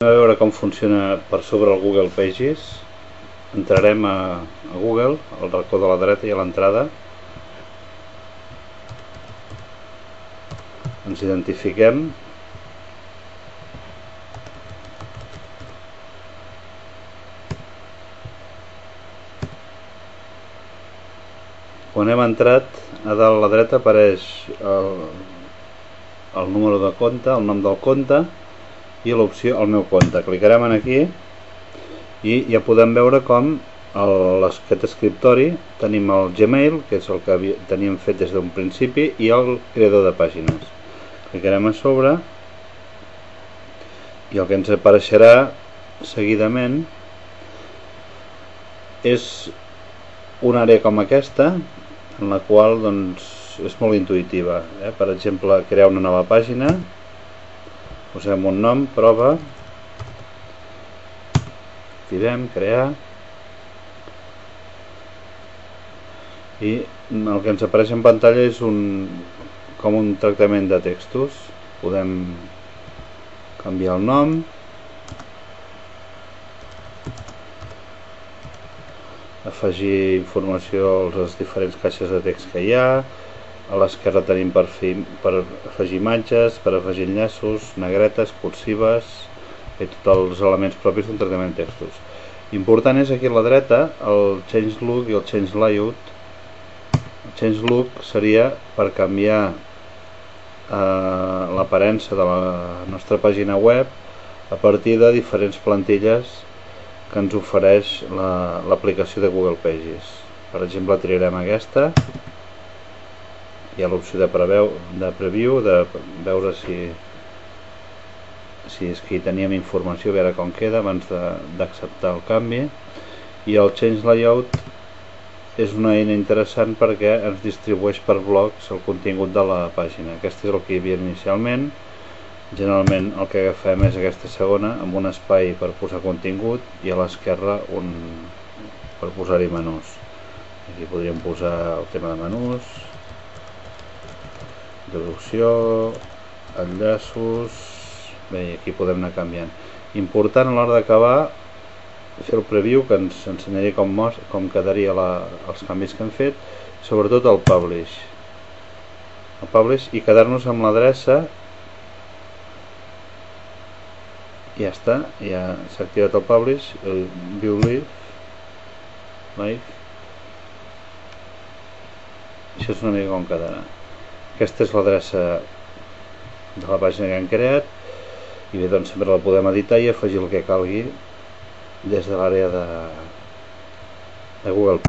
A veure com funciona per sobre el Google Pages. Entrarem a Google, al racó de la dreta i a l'entrada. Ens identifiquem. Quan hem entrat, a dalt a la dreta apareix el número de compte, el nom del compte i l'opció el meu compte. Clicarem aquí i ja podem veure com aquest escriptori tenim el Gmail, que és el que teníem fet des d'un principi, i el creador de pàgines. Clicarem a sobre i el que ens apareixerà seguidament és una àrea com aquesta, en la qual doncs, és molt intuïtiva. Per exemple, crear una nova pàgina, posem un nom, prova, activem, crear, i el que ens apareix en pantalla és com un tractament de textos. Podem canviar el nom, afegir informació a les diferents caixes de text que hi ha. A l'esquerra tenim per afegir imatges, per afegir enllaços, negretes, cursives i tots els elements propis d'un tractament de textos. Important és aquí a la dreta el Change Look i el Change Layout. El Change Look seria per canviar l'aparença de la nostra pàgina web a partir de diferents plantilles que ens ofereix l'aplicació de Google Pages. Per exemple, triarem aquesta. Hi ha l'opció de preview, de veure si és que hi teníem informació, a veure com queda abans d'acceptar el canvi. I el Change Layout és una eina interessant perquè ens distribueix per blocs el contingut de la pàgina. Aquest és el que hi havia inicialment. Generalment el que agafem és aquesta segona, amb un espai per posar contingut i a l'esquerra per posar-hi menús. Aquí podríem posar el tema de menús, introducció, enllaços. Bé, aquí podem anar canviant. Important a l'hora d'acabar fer el preview, que ens ensenyaria com quedaria els canvis que hem fet, sobretot el publish. I quedar-nos amb l'adreça. Ja està, ja s'ha activat el publish, el view live. Això és una mica com quedarà. Aquesta és l'adreça de la pàgina que hem creat i bé, doncs sempre la podem editar i afegir el que calgui des de l'àrea de Google.